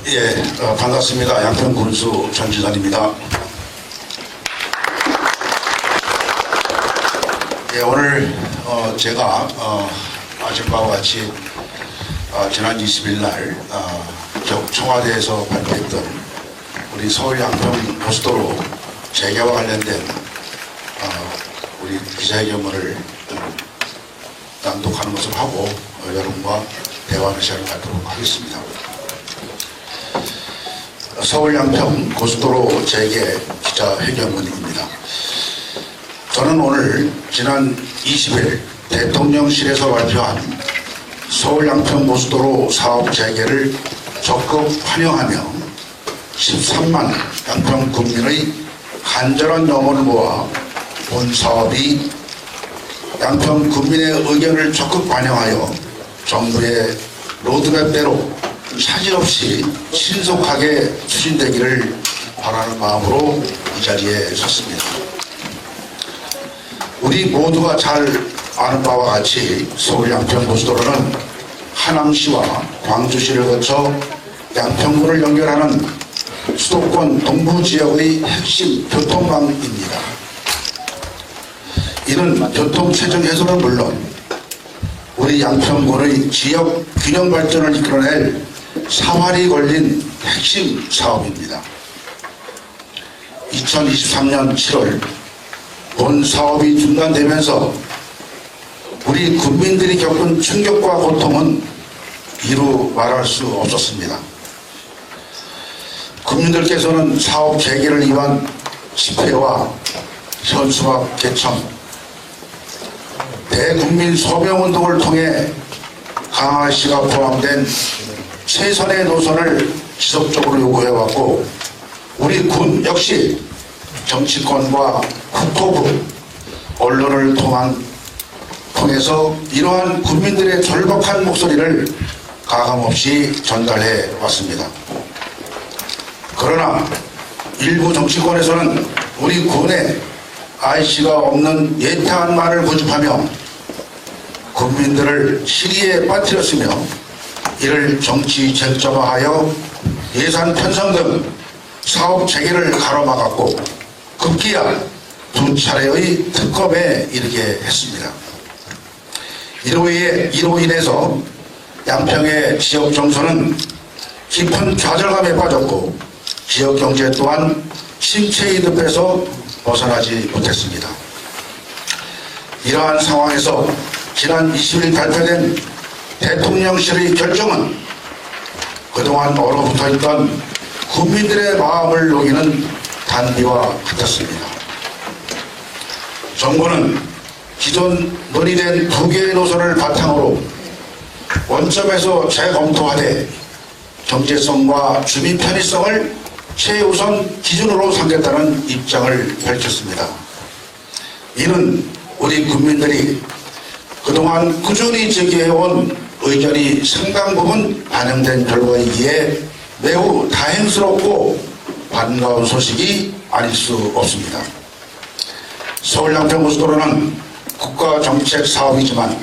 예, 반갑습니다. 양평 군수 전지선입니다. 예, 오늘 제가 아침과 같이 지난 20일 날 청와대에서 발표했던 우리 서울 양평 고속도로 재개와 관련된 우리 기자회견문을 낭독하는 것을 하고 여러분과 대화하는 시간을 갖도록 하겠습니다. 서울 양평 고속도로 재개 기자회견문입니다. 저는 오늘 지난 20일 대통령실에서 발표한 서울 양평 고속도로 사업 재개를 적극 환영하며 13만 양평 국민의 간절한 염원을 모아 본 사업이 양평 국민의 의견을 적극 반영하여 정부의 로드맵대로 차질 없이 신속하게 추진되기를 바라는 마음으로 이 자리에 섰습니다. 우리 모두가 잘 아는 바와 같이 서울 양평 고속도로는 하남시와 광주시를 거쳐 양평구를 연결하는 수도권 동부 지역의 핵심 교통망입니다. 이는 교통 체증 해소는 물론 우리 양평군의 지역 균형 발전을 이끌어낼 사활이 걸린 핵심 사업입니다. 2023년 7월 본 사업이 중단되면서 우리 국민들이 겪은 충격과 고통은 이루 말할 수 없었습니다. 국민들께서는 사업 재개를 위한 집회와 현수막 개청, 대국민 소명운동을 통해 강화시가 포함된 최선의 노선을 지속적으로 요구해왔고, 우리 군 역시 정치권과 국토부, 언론을 통해서 이러한 국민들의 절박한 목소리를 가감없이 전달해 왔습니다. 그러나 일부 정치권에서는 우리 군에 IC가 없는 예타한 말을 고집하며 국민들을 시리에 빠뜨렸으며 이를 정치 쟁점화하여 예산 편성 등 사업 재개를 가로막았고 급기야 2차례의 특검에 이르게 했습니다. 이로 인해서 양평의 지역 정서는 깊은 좌절감에 빠졌고 지역 경제 또한 침체의 늪에서 벗어나지 못했습니다. 이러한 상황에서 지난 20일 발표된 대통령실의 결정은 그동안 얼어붙어 있던 국민들의 마음을 녹이는 단비와 같았습니다. 정부는 기존 논의된 2개의 노선을 바탕으로 원점에서 재검토하되 경제성과 주민 편의성을 최우선 기준으로 삼겠다는 입장을 밝혔습니다. 이는 우리 국민들이 그동안 꾸준히 제기해온 의견이 상당 부분 반영된 결과이기에 매우 다행스럽고 반가운 소식이 아닐 수 없습니다. 서울 양평 고속도로는 국가정책 사업이지만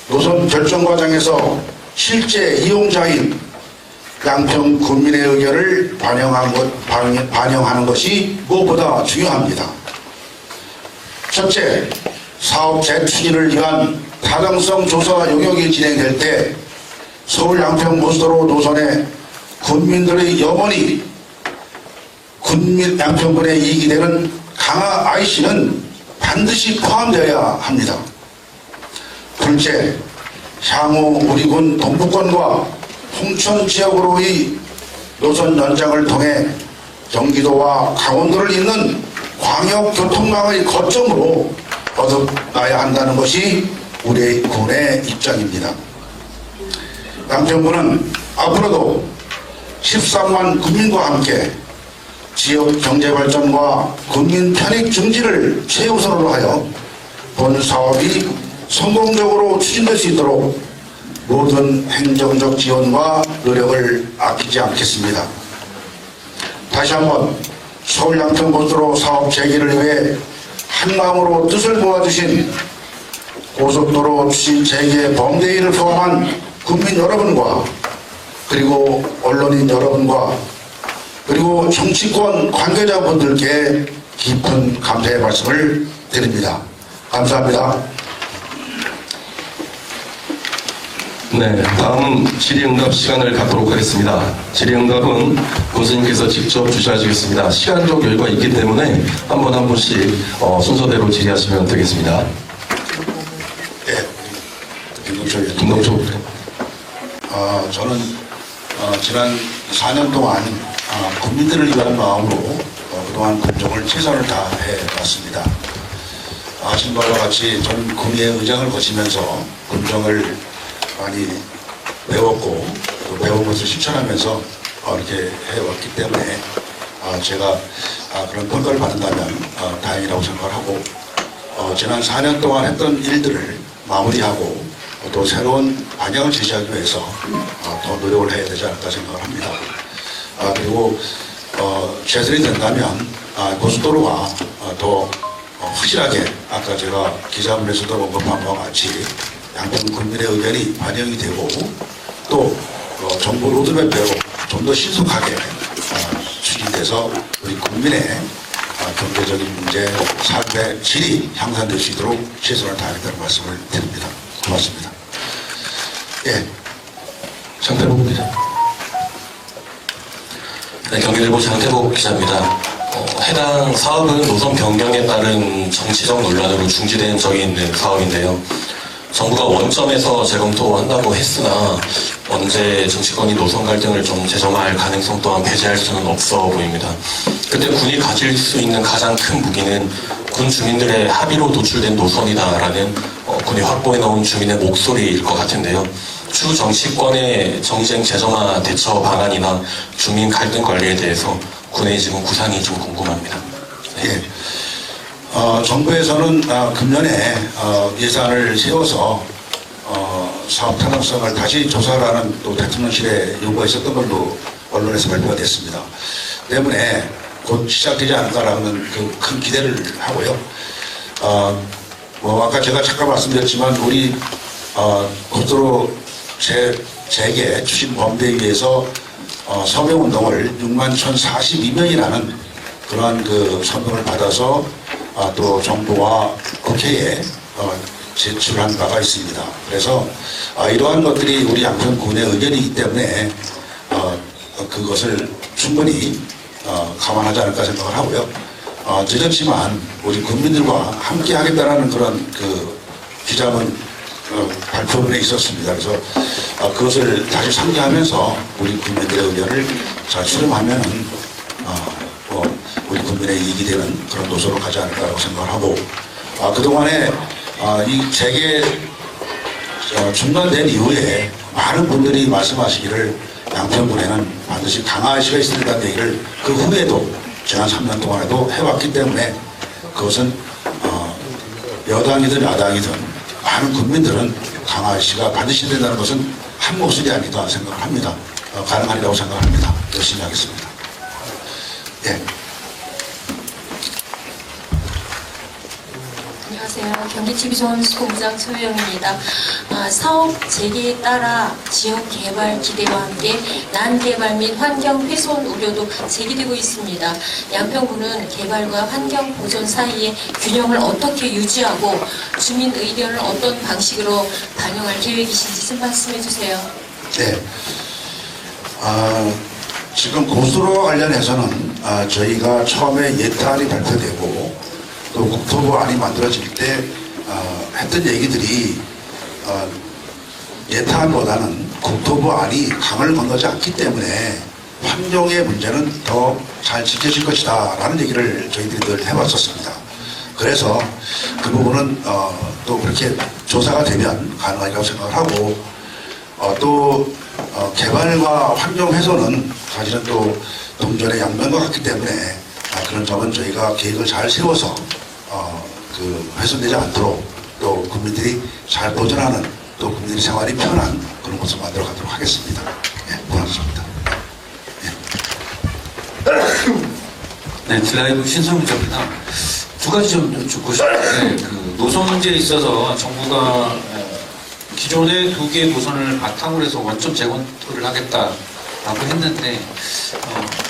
노선 결정 과정에서 실제 이용자인 양평 국민의 의견을 반영하는 것이 무엇보다 중요합니다. 첫째, 사업 재추진을 위한 타당성 조사 용역이 진행될 때 서울 양평 고속도로 노선에 국민들의 염원이 양평군에 이익이 되는 강화 IC는 반드시 포함되어야 합니다. 둘째, 향후 우리 군 동부권과 홍천 지역으로의 노선 연장을 통해 경기도와 강원도를 잇는 광역교통망의 거점으로 거듭나야 한다는 것이 우리 군의 입장입니다. 양평군은 앞으로도 13만 국민과 함께 지역 경제발전과 국민 편익 증진을 최우선으로 하여 본 사업이 성공적으로 추진될 수 있도록 모든 행정적 지원과 노력을 아끼지 않겠습니다. 다시 한번 서울 양평 고속도로 사업 재개를 위해 한마음으로 뜻을 모아주신 고속도로 추진 재개 범대위를 포함한 국민 여러분과 그리고 언론인 여러분과 그리고 정치권 관계자분들께 깊은 감사의 말씀을 드립니다. 감사합니다. 네, 다음 질의응답 시간을 갖도록 하겠습니다. 질의응답은 교수님께서 직접 주시하시겠습니다. 시간적 여유가 있기 때문에 한 분 한 분씩 순서대로 질의하시면 되겠습니다. 네, 김동철. 저는 지난 4년 동안 국민들을 위한 마음으로 그동안 군정을 최선을 다해왔습니다. 아신 바와 같이 저는 군의회 의장을 거치면서 군정을 많이 배웠고 또 배운 것을 실천하면서 이렇게 해왔기 때문에 제가 그런 평가를 받는다면 다행이라고 생각을 하고 지난 4년 동안 했던 일들을 마무리하고 또 새로운 방향을 제시하기 위해서 더 노력을 해야 되지 않을까 생각을 합니다. 그리고 재선이 된다면 고속도로가 더 확실하게 아까 제가 기자문에서도 언급한 바와 같이 양평 국민의 의견이 반영이 되고 또 정부 로드맵대로 좀 더 신속하게 추진돼서 우리 국민의 경제적인 문제, 삶의 질이 향상될 수 있도록 최선을 다하겠다는 말씀을 드립니다. 고맙습니다. 예. 장태복 기자. 네, 경기일보 장태복 기자입니다. 해당 사업은 노선 변경에 따른 정치적 논란으로 중지된 적이 있는 사업인데요. 정부가 원점에서 재검토한다고 했으나 언제 정치권이 노선 갈등을 좀 재점화할 가능성 또한 배제할 수는 없어 보입니다. 그때 군이 가질 수 있는 가장 큰 무기는 군 주민들의 합의로 도출된 노선이다라는 군이 확보해 놓은 주민의 목소리일 것 같은데요. 추후 정치권의 정쟁 재점화 대처 방안이나 주민 갈등 관리에 대해서 군의 지금 구상이 좀 궁금합니다. 네. 예. 정부에서는 금년에 예산을 세워서 사업 타당성을 다시 조사하라는 또 대통령실에 요구가 있었던 걸로 언론에서 발표가 됐습니다. 때문에 곧 시작되지 않을까라는 그 큰 기대를 하고요. 아까 제가 잠깐 말씀드렸지만 우리 고속도로 재개 추진 범대위에서 서명운동을 61,042명이라는 그러한 그 서명을 받아서 또 정부와 국회에 제출한 바가 있습니다. 그래서 이러한 것들이 우리 양평군의 의견이기 때문에 그것을 충분히 감안하지 않을까 생각을 하고요. 늦었지만 우리 국민들과 함께 하겠다는 그런 그 기자문 발표문에 있었습니다. 그래서 그것을 다시 상기하면서 우리 국민들의 의견을 잘 수렴하면은 우리 국민의 이익이 되는 그런 노선으로 가지 않을까라고 생각을 하고 그동안에 이 재개 중단된 이후에 많은 분들이 말씀하시기를 양평군에는 반드시 강화시가 있어야 된다는 얘기를 그 후에도 지난 3년 동안에도 해왔기 때문에 그것은 여당이든 야당이든 많은 국민들은 강화시가 반드시 된다는 것은 한 목소리 아니다 생각을 합니다. 가능하리라고 생각합니다. 열심히 하겠습니다. 예. 안녕하세요. 경기TV조선본부장 최유영입니다. 사업 재개에 따라 지역 개발 기대와 함께 난개발 및 환경 훼손 우려도 제기되고 있습니다. 양평군은 개발과 환경 보존 사이의 균형을 어떻게 유지하고 주민 의견을 어떤 방식으로 반영할 계획이신지 좀 말씀해 주세요. 네. 지금 고수로 관련해서는 저희가 처음에 예탄이 발표되고 또 국토부안이 만들어질 때 했던 얘기들이 예탄보다는 국토부안이 강을 건너지 않기 때문에 환경의 문제는 더 잘 지켜질 것이다 라는 얘기를 저희들이 늘 해왔었습니다. 그래서 그 부분은 또 그렇게 조사가 되면 가능하다고 생각을 하고 또 개발과 환경 훼손은 사실은 또 동전의 양면과 같기 때문에 그런 점은 저희가 계획을 잘 세워서 그 훼손되지 않도록 또 국민들이 잘 보존하는 또 국민들의 생활이 편한 그런 곳을 만들어 가도록 하겠습니다. 예, 고맙습니다. 네, 드라이브 신성 기자입니다. 두 가지 좀 여쭙고 싶은데, 그 노선 문제에 있어서 정부가 기존의 두 개의 노선을 바탕으로 해서 원점 재검토를 하겠다라고 했는데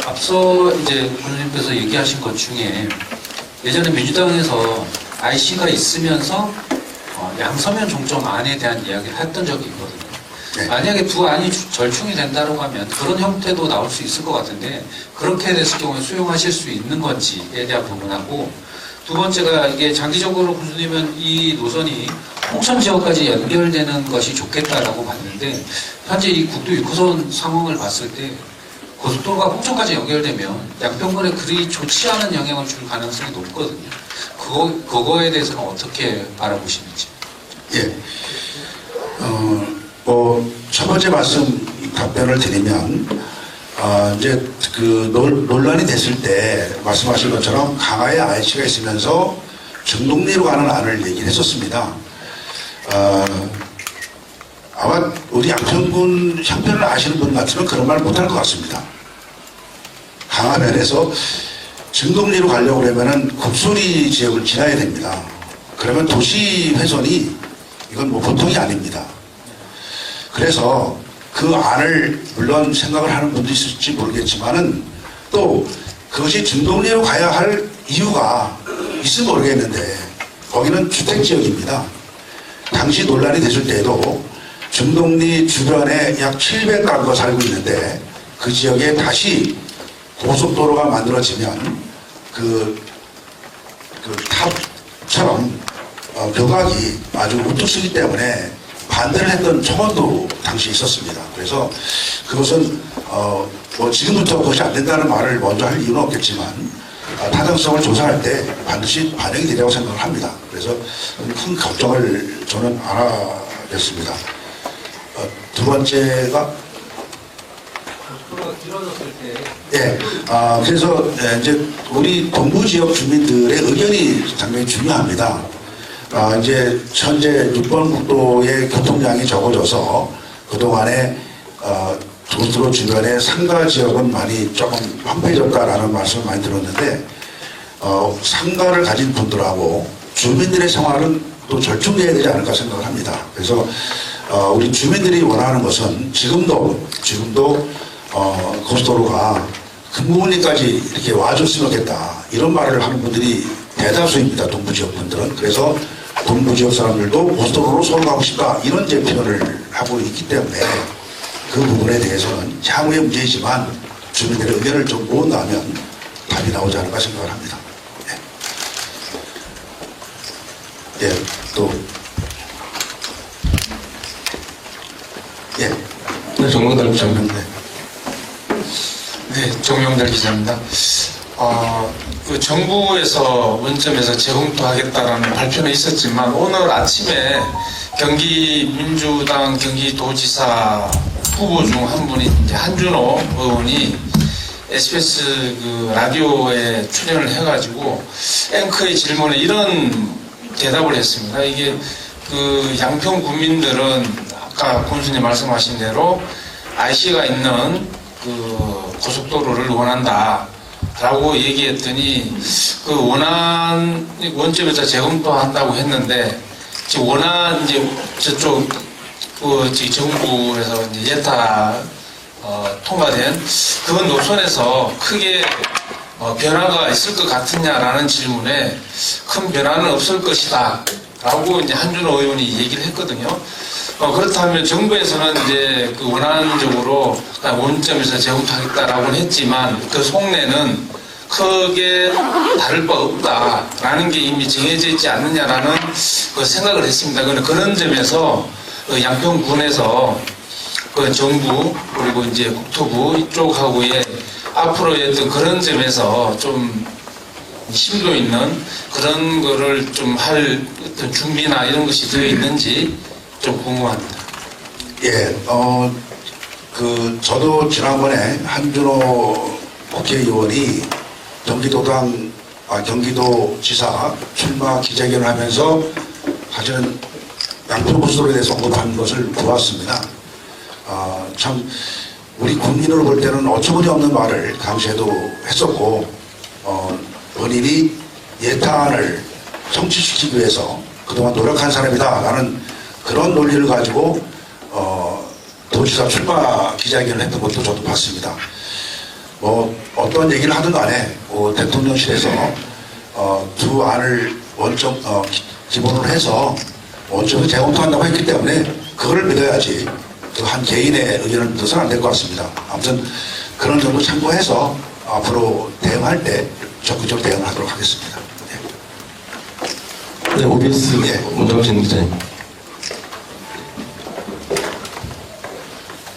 앞서 이제 교수님께서 얘기하신 것 중에 예전에 민주당에서 IC가 있으면서 양서면 종점안에 대한 이야기를 했던 적이 있거든요. 네. 만약에 두 안이 절충이 된다고 하면 그런 형태도 나올 수 있을 것 같은데 그렇게 됐을 경우에 수용하실 수 있는 건지에 대한 부분하고 두 번째가 이게 장기적으로 교수님은 이 노선이 홍천 지역까지 연결되는 것이 좋겠다라고 봤는데 현재 이 국도 6호선 상황을 봤을 때 고속도로가 홍천까지 연결되면 양평군에 그리 좋지 않은 영향을 줄 가능성이 높거든요. 그거에 대해서는 어떻게 바라보시는지. 예. 첫 번째 말씀 답변을 드리면, 이제 그 논란이 됐을 때 말씀하신 것처럼 강화에 IC가 있으면서 정동리로 가는 안을 얘기를 했었습니다. 아마 우리 양평군 형편을 아시는 분 같으면 그런 말 못할 것 같습니다. 강화면에서 정동리로 가려고 그러면은 국소리 지역을 지나야 됩니다. 그러면 도시 훼손이 이건 뭐 보통이 아닙니다. 그래서 그 안을 물론 생각을 하는 분도 있을지 모르겠지만은 또 그것이 정동리로 가야 할 이유가 있으면 모르겠는데 거기는 주택지역입니다. 당시 논란이 됐을 때에도 정동리 주변에 약 700가구가 살고 있는데 그 지역에 다시 고속도로가 만들어지면 그 탑처럼 벽각이 아주 우뚝 서기 때문에 반대를 했던 청원도 당시 있었습니다. 그래서 그것은 뭐 지금부터 그것이 안 된다는 말을 먼저 할 이유는 없겠지만 타당성을 조사할 때 반드시 반영이 되리라고 생각을 합니다. 그래서 큰 걱정을 저는 안 하겠습니다. 두 번째가 예, 그래서 이제 우리 동부 지역 주민들의 의견이 상당히 중요합니다. 이제 현재 6번 국도의 교통량이 적어져서 그동안에 고속도로 주변의 상가 지역은 많이 조금 황폐해졌다라는 말씀을 많이 들었는데 상가를 가진 분들하고 주민들의 생활은 또 절충돼야 되지 않을까 생각을 합니다. 그래서 우리 주민들이 원하는 것은 지금도 고속도로가 금고문리까지 이렇게 와줬으면 좋겠다 이런 말을 하는 분들이 대다수입니다. 동부지역 분들은. 그래서 동부지역 사람들도 고속도로로 서울 가고 싶다 이런 제 표현을 하고 있기 때문에 그 부분에 대해서는 향후의 문제이지만 주민들의 의견을 좀 모은다면 답이 나오지 않을까 생각을 합니다. 예, 또 예, 네, 정몽달 기자님. 네, 정명달 기자입니다. 그 정부에서 원점에서 재검토하겠다라는 발표는 있었지만 오늘 아침에 경기 민주당 경기도지사 후보 중 한 분인 이제 한준호 의원이 SBS 그 라디오에 출연을 해가지고 앵커의 질문에 이런 대답을 했습니다. 이게 그 양평 국민들은 아까 군수님 말씀하신 대로 IC가 있는 그 고속도로를 원한다. 라고 얘기했더니 그 원안 원점에서 재검토한다고 했는데 지금 원안 이제 저쪽 그 정부에서 이제 예타 통과된 그 노선에서 크게 변화가 있을 것 같으냐라는 질문에 큰 변화는 없을 것이다 라고 이제 한준호 의원이 얘기를 했거든요. 그렇다면 정부에서는 이제 그 원안적으로 원점에서 재검토하겠다라고는 했지만 그 속내는 크게 다를 바 없다라는 게 이미 정해져 있지 않느냐라는 그 생각을 했습니다. 그런 점에서 그 양평군에서 그 정부 그리고 이제 국토부 이쪽하고의 앞으로의 어떤 그런 점에서 좀 심도 있는 그런 거를 좀 할 어떤 준비나 이런 것이 되어 있는지 좀 궁금합니다. 예, 저도 지난번에 한준호 국회의원이 경기도지사 출마 기자회견을 하면서 사실은 양평고속도로에 대해서 언급한 것을 보았습니다. 참 우리 국민으로 볼 때는 어처구니 없는 말을 당시에도 했었고 본인이 예타안을 성취시키기 위해서 그동안 노력한 사람이다 라는 그런 논리를 가지고 도지사 출마 기자회견을 했던 것도 저도 봤습니다. 뭐 어떤 얘기를 하든 간에 대통령실에서 두 안을 기본으로 해서 원점에서 재검토한다고 했기 때문에 그거를 믿어야지 그 한 개인의 의견을 믿어서는 안 될 것 같습니다. 아무튼 그런 점도 참고해서 앞으로 대응할 때 적극적으로 대응을 하도록 하겠습니다. 네, OBS 예. 문정진 기자님.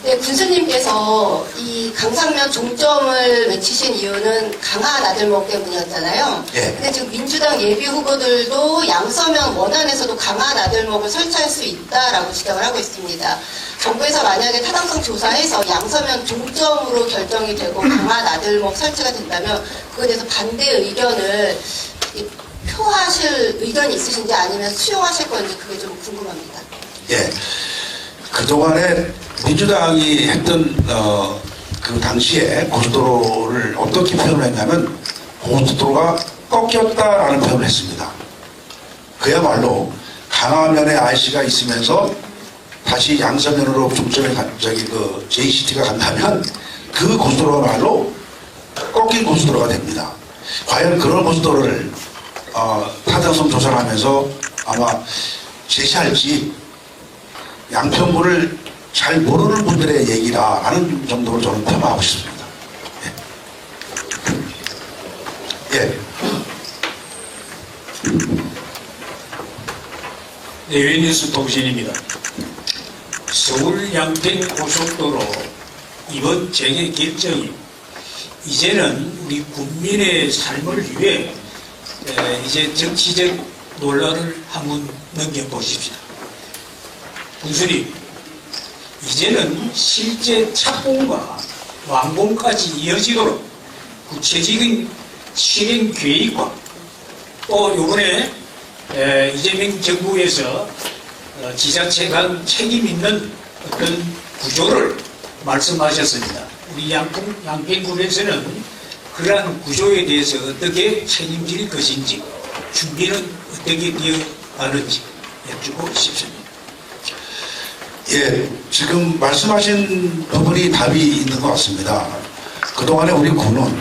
네, 군수님께서 이 강상면 종점을 외치신 이유는 강화 나들목 때문이었잖아요. 예. 근데 지금 민주당 예비 후보들도 양서면 원안에서도 강화 나들목을 설치할 수 있다라고 지적을 하고 있습니다. 정부에서 만약에 타당성 조사해서 양서면 종점으로 결정이 되고 강화 나들목 설치가 된다면 그거에 대해서 반대 의견을 표하실 의견이 있으신지 아니면 수용하실 건지 그게 좀 궁금합니다. 예. 그동안에 민주당이 했던 그 당시에 고속도로를 어떻게 표현을 했냐면 고속도로가 꺾였다라는 표현을 했습니다. 그야말로 강화면에 IC가 있으면서 다시 양서면으로 중점에 그 JCT가 간다면 그 고속도로가 말로 꺾인 고속도로가 됩니다. 과연 그런 고속도로를 타당성 조사를 하면서 아마 제시할지 양평구를 잘 모르는 분들의 얘기라는 정도로 저는 폄하하고 싶습니다. 예. 예. 네, 웨이뉴스 통신입니다. 서울 양평 고속도로 이번 재개 결정이 이제는 우리 국민의 삶을 위해 이제 정치적 논란을 한번 넘겨보십시다. 군수님, 이제는 실제 착공과 완공까지 이어지도록 구체적인 실행 계획과 또 이번에 이재명 정부에서 지자체 간 책임 있는 어떤 구조를 말씀하셨습니다. 우리 양평군에서는 그러한 구조에 대해서 어떻게 책임질 것인지 준비는 어떻게 되어 가는지 여쭙고 싶습니다. 예, 지금 말씀하신 부분이 답이 있는 것 같습니다. 그동안에 우리 군은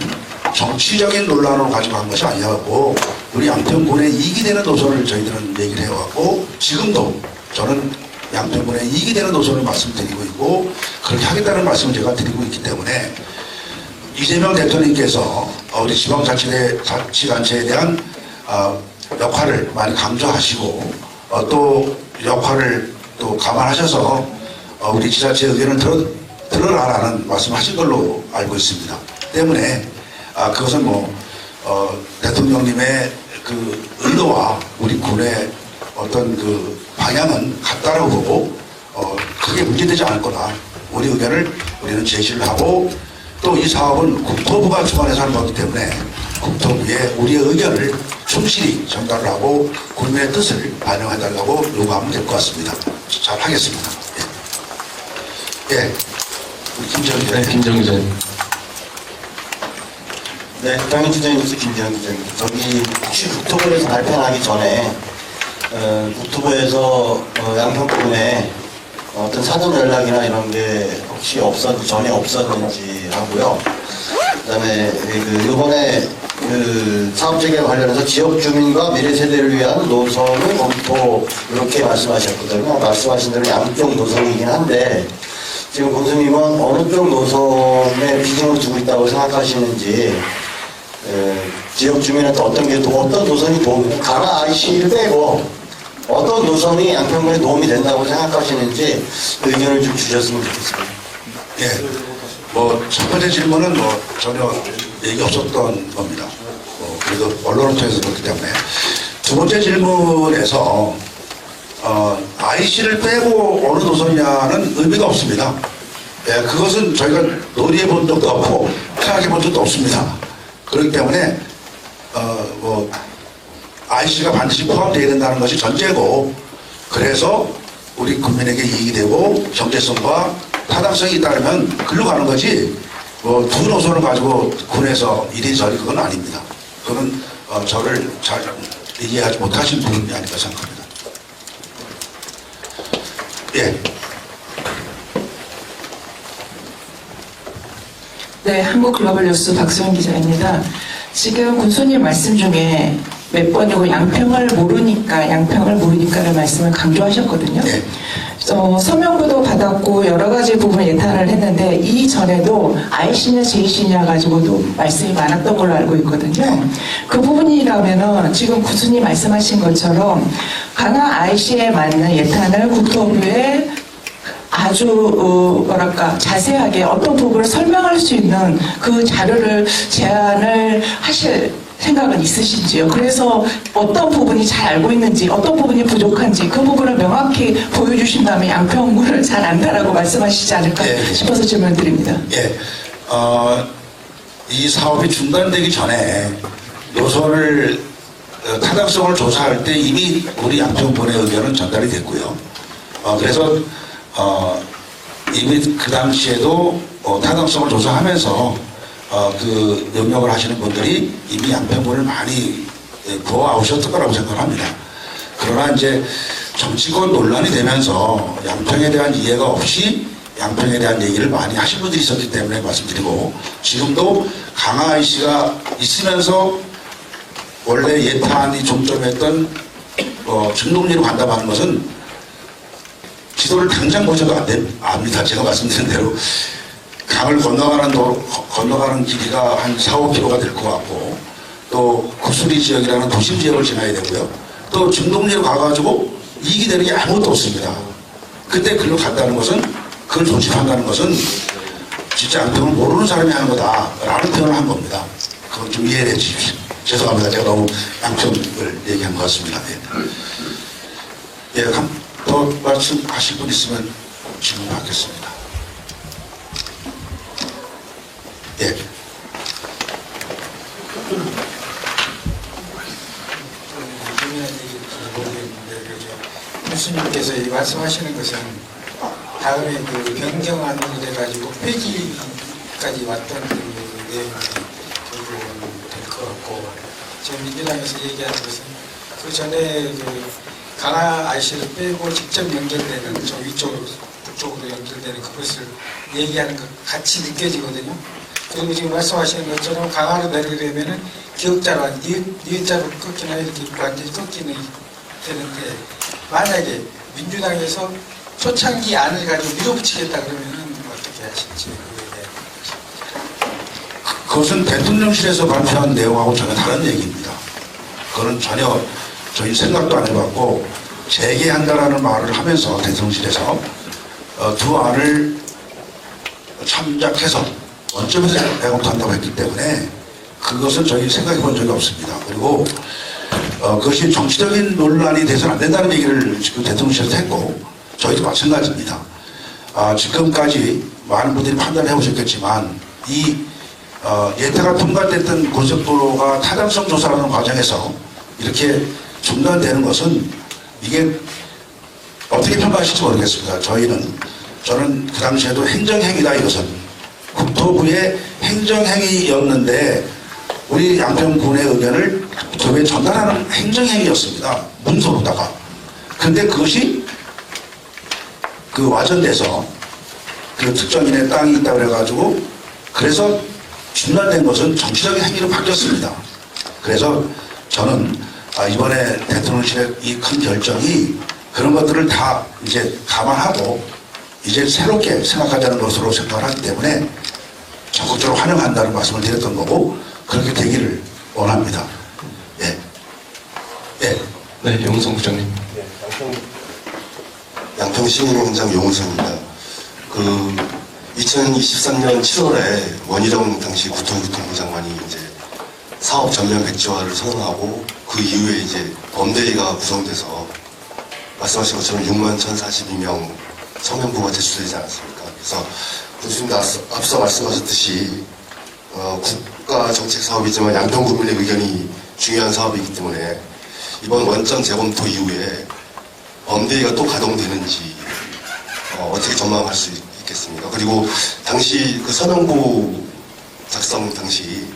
정치적인 논란으로 가져간 것이 아니었고 우리 양평군에 이익이 되는 노선을 저희들은 얘기를 해왔고 지금도 저는 양평군에 이익이 되는 노선을 말씀드리고 있고 그렇게 하겠다는 말씀을 제가 드리고 있기 때문에 이재명 대통령께서 우리 지방자치단체에 대한 역할을 많이 강조하시고 또 역할을 또 감안하셔서 우리 지자체 의견을 들어라라는 말씀하신 걸로 알고 있습니다. 때문에 그것은 대통령님의 그 의도와 우리 군의 어떤 그 방향은 같다라고 보고 크게 문제되지 않을 거다. 우리 의견을 우리는 제시를 하고 또 이 사업은 국토부가 주관해서 하는 거기 때문에 국토부에 우리의 의견을 충실히 전달을 하고 국민의 뜻을 반영해달라고 요구하면 될 것 같습니다. 잘 하겠습니다. 예. 예. 우리 김정희 기자님. 네, 김정희 기자님. 네, 국장뉴스 김지현 기자입니다. 저기 혹시 국토부에서 발표하기 전에 국토부에서 양평군에 어떤 사전 연락이나 이런 게 혹시 전에 없었는지 하고요. 그다음에 이번에 사업 재개 관련해서 지역 주민과 미래 세대를 위한 노선을 검토 이렇게 말씀하셨거든요. 말씀하신 대로 양쪽 노선이긴 한데 지금 군수님은 어느 쪽 노선에 비중을 두고 있다고 생각하시는지 지역 주민한테 어떤 노선이 강화 IC를 빼고 어떤 노선이 양평군에 도움이 된다고 생각하시는지 의견을 좀 주셨으면 좋겠습니다. 예. 첫 번째 질문은 전혀 얘기 없었던 겁니다. 그래도 언론을 통해서 그렇기 때문에. 두 번째 질문에서, IC를 빼고 어느 노선이냐는 의미가 없습니다. 예, 그것은 저희가 논의해 본 적도 없고, 생각해 본 적도 없습니다. 그렇기 때문에, IC가 반드시 포함되어야 된다는 것이 전제고 그래서 우리 국민에게 이익이 되고 경제성과 타당성이 있다면 글로 가는 거지 두 노선을 가지고 군에서 이리저리 그건 아닙니다. 그건 저를 잘 이해하지 못하신 부분이 아닐까 생각합니다. 예. 네, 한국글로벌뉴스 박수영 기자입니다. 지금 군수님 말씀 중에 몇 번이고 양평을 모르니까를 말씀을 강조하셨거든요. 네. 서명부도 받았고 여러 가지 부분 예탄을 했는데 이전에도 IC냐 JC냐 가지고도 말씀이 많았던 걸로 알고 있거든요. 그 부분이라면은 지금 군수님 말씀하신 것처럼 강화 IC에 맞는 예탄을 국토부에 아주 자세하게 어떤 부분을 설명할 수 있는 그 자료를 제안을 하실 생각은 있으신지요? 그래서 어떤 부분이 잘 알고 있는지, 어떤 부분이 부족한지 그 부분을 명확히 보여주신다면 양평구를 잘 안다라고 말씀하시지 않을까 싶어서 질문드립니다. 예. 이 사업이 중단되기 전에 노선을 타당성을 조사할 때 이미 우리 양평군의 의견은 전달이 됐고요. 그래서 이미 그 당시에도 타당성을 조사하면서 그 영역을 하시는 분들이 이미 양평군을 많이 보아오셨을 거라고 생각합니다. 그러나 이제 정치권 논란이 되면서 양평에 대한 이해가 없이 양평에 대한 얘기를 많이 하신 분들이 있었기 때문에 말씀드리고, 지금도 강화 IC가 있으면서 원래 예탄이 중점했던 중동리로 간다고 하는 것은 지도를 당장 보셔도 압니다. 제가 말씀드린 대로 강을 건너가는 길이가 한 4, 5km가 될 것 같고, 또 구수리 지역이라는 도심 지역을 지나야 되고요. 또 중동리로 가가지고 이익이 되는 게 아무것도 없습니다. 그때 글로 간다는 것은, 그걸 조집한다는 것은 진짜 양평을 모르는 사람이 하는 거다라는 표현을 한 겁니다. 그건 좀 이해해 주십시오. 죄송합니다. 제가 너무 양평을 얘기한 것 같습니다. 예, 더 말씀하실 분 있으면 질문 받겠습니다. 예. 교수님께서 말씀하시는 것은 다음에 그 변경안으로 돼가지고 폐기까지 왔던 그 내용이 될 것 같고, 지금 민주당에서 얘기하는 것은 그 전에 그 강화 IC를 빼고 직접 연결되는 저 위쪽으로 북쪽으로 연결되는 그것을 얘기하는 것 같이 느껴지거든요. 그리고 지금 말씀하시는 것처럼 강화로 내리려면은 기역자로 니은자로 꺾이나 이렇게 완전히 꺾이는 되는데, 만약에 민주당에서 초창기 안을 가지고 밀어붙이겠다 그러면은 어떻게 하실지. 그것은 대통령실에서 발표한 내용하고 전혀 다른 얘기입니다. 그거는 전혀 저희 생각도 안 해봤고, 재개한다라는 말을 하면서 대통령실에서 두 안을 참작해서 원점에서 내공한다고 했기 때문에 그것은 저희 생각해 본 적이 없습니다. 그리고 그것이 정치적인 논란이 돼서는 안 된다는 얘기를 지금 대통령실에서 했고, 저희도 마찬가지입니다. 지금까지 많은 분들이 판단을 해보셨겠지만, 이 예타가 통과됐던 고속도로가 타당성 조사하는 과정에서 이렇게 중단되는 것은, 이게 어떻게 평가하실지 모르겠습니다. 저는 그 당시에도 행정행위다, 이것은 국토부의 행정행위였는데 우리 양평군의 의견을 국토부에 전달하는 행정행위였습니다. 문서로다가. 근데 그것이 그 와전돼서 그 특정인의 땅이 있다고 그래가지고, 그래서 중단된 것은 정치적인 행위로 바뀌었습니다. 그래서 저는 이번에 대통령실의 이 큰 결정이 그런 것들을 다 이제 감안하고 이제 새롭게 생각하자는 것으로 생각을 하기 때문에 적극적으로 환영한다는 말씀을 드렸던 거고, 그렇게 되기를 원합니다. 예. 예. 네, 용성 부장님. 양평시민행정 용우성입니다. 2023년 7월에 원희룡 당시 국토교통부 장관이 이제 사업 전면 백지화를 선언하고, 그 이후에 이제 범대위가 구성돼서 말씀하신 것처럼 61,042명 서명부가 제출되지 않았습니까? 그래서 교수님 앞서 말씀하셨듯이 국가 정책 사업이지만 양평 국민의 의견이 중요한 사업이기 때문에 이번 원점 재검토 이후에 범대위가 또 가동되는지 어떻게 전망할 수 있겠습니까? 그리고 당시 그 서명부 작성 당시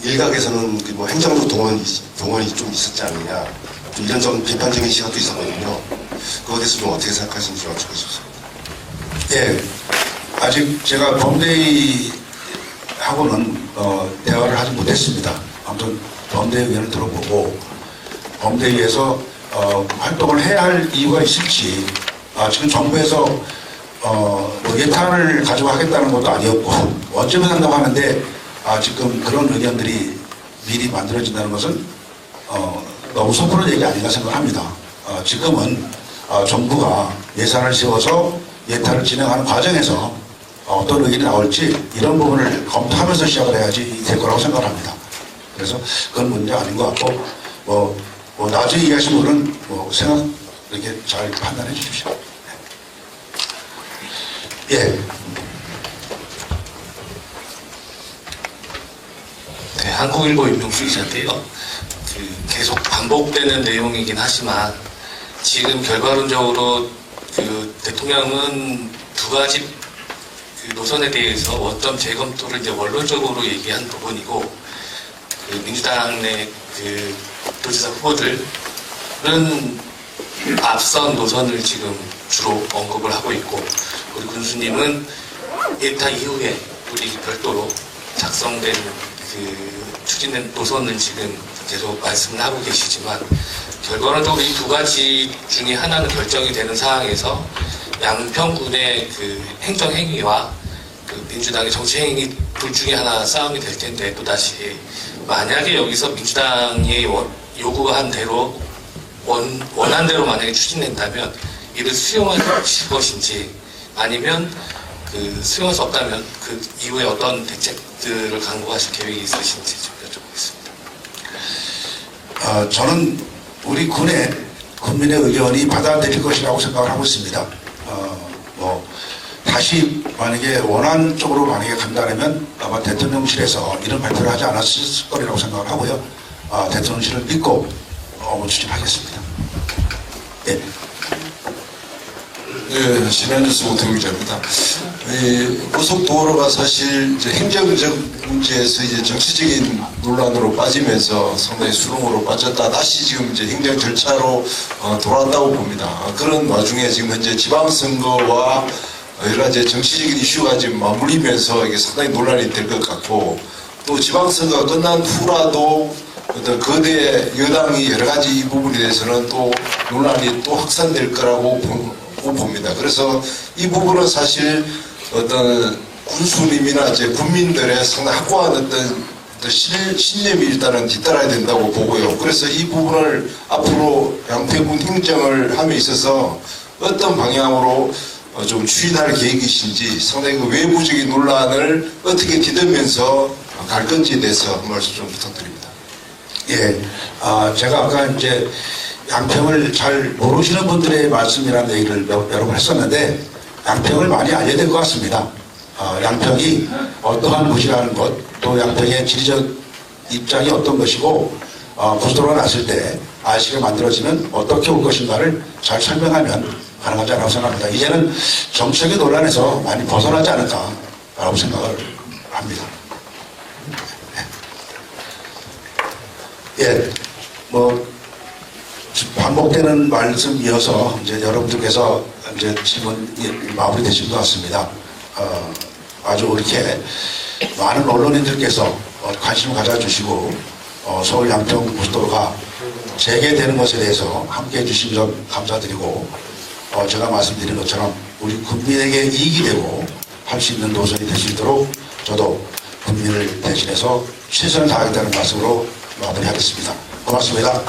일각에서는 그 뭐 행정적 동원이 좀 있었지 않느냐, 좀 이런저런 비판적인 시각도 있었거든요. 그거에 대해서 좀 어떻게 생각하시는지 여쭙고 싶습니다. 예, 아직 제가 범대위하고는 대화를 하지 못했습니다. 아무튼 범대위 의견을 들어보고 범대위에서 활동을 해야 할 이유가 있을지 지금 정부에서 뭐 예탄을 가지고 하겠다는 것도 아니었고 원점에 한다고 하는데 지금 그런 의견들이 미리 만들어진다는 것은 너무 섣부른 얘기 아닌가 생각합니다. 지금은 정부가 예산을 세워서 예탄을 진행하는 과정에서 어떤 의견이 나올지 이런 부분을 검토하면서 시작을 해야지 될 거라고 생각합니다. 그래서 그건 문제 아닌 것 같고 뭐 나중에 얘기하신 분은 생각 이렇게 잘 판단해 주십시오. 예. 네, 한국일보 임명수 기자인데요. 계속 반복되는 내용이긴 하지만 지금 결과론적으로 대통령은 두 가지 노선에 대해서 원점 재검토를 이제 원론적으로 얘기한 부분이고 민주당 내 도지사 후보들은 앞선 노선을 지금 주로 언급을 하고 있고 우리 군수님은 예타 이후에 우리 별도로 작성된 추진된 노선은 지금 계속 말씀을 하고 계시지만 결과론적으로 이 두 가지 중에 하나는 결정이 되는 상황에서 양평군의 행정행위와 민주당의 정치행위 둘 중에 하나 싸움이 될 텐데 또다시 만약에 여기서 민주당이 요구한 대로 원한 대로 만약에 추진된다면 이를 수용하실 것인지 아니면 수용할 수 없다면 그 이후에 어떤 대책들을 강구하실 계획이 있으신지 좀 여쭤보겠습니다. 저는 우리 국민의 의견이 받아들일 것이라고 생각을 하고 있습니다. 다시 만약에 원안 쪽으로 만약에 간다면 아마 대통령실에서 이런 발표를 하지 않았을 거라고 생각을 하고요. 대통령실을 믿고 추진하겠습니다. 예. 네, 신한뉴스 오태우 기자입니다. 고속도로가 사실 이제 행정적 문제에서 이제 정치적인 논란으로 빠지면서 상당히 수렁으로 빠졌다 다시 지금 이제 행정 절차로 돌아왔다고 봅니다. 그런 와중에 지금 현재 지방선거와 여러 가지 정치적인 이슈가 지금 맞물리면서 이게 상당히 논란이 될 것 같고 또 지방선거가 끝난 후라도 어떤 거대 여당이 여러 가지 이 부분에 대해서는 또 논란이 또 확산될 거라고 봅니다. 그래서 이 부분은 사실 어떤 군수님이나 이제 국민들의 상당히 확고한 어떤 신념이 일단은 뒤따라야 된다고 보고요. 그래서 이 부분을 앞으로 양평군 행정을 함에 있어서 어떤 방향으로 좀 추진할 계획이신지 상당히 그 외부적인 논란을 어떻게 뒤덮으면서 갈 건지에 대해서 한 말씀 좀 부탁드립니다. 예, 제가 아까 이제 양평을 잘 모르시는 분들의 말씀이라는 얘기를 여러 번 했었는데 양평을 많이 알려야 될 것 같습니다. 양평이 어떠한 곳이라는 것, 또 양평의 지리적 입장이 어떤 것이고 고속도로가 났을 때 IC가 만들어지면 어떻게 올 것인가를 잘 설명하면 가능하지 않다고 생각합니다. 이제는 정책의 논란에서 많이 벗어나지 않을까라고 생각을 합니다. 예, 반복되는 말씀이어서 이제 여러분들께서 이제 질문 마무리되신 것 같습니다. 아주 이렇게 많은 언론인들께서 관심을 가져주시고 서울 양평 고속도로가 재개되는 것에 대해서 함께해 주신 점 감사드리고 제가 말씀드린 것처럼 우리 국민에게 이익이 되고 할 수 있는 노선이 될 수 있도록 저도 국민을 대신해서 최선을 다하겠다는 말씀으로 마무리하겠습니다. 고맙습니다.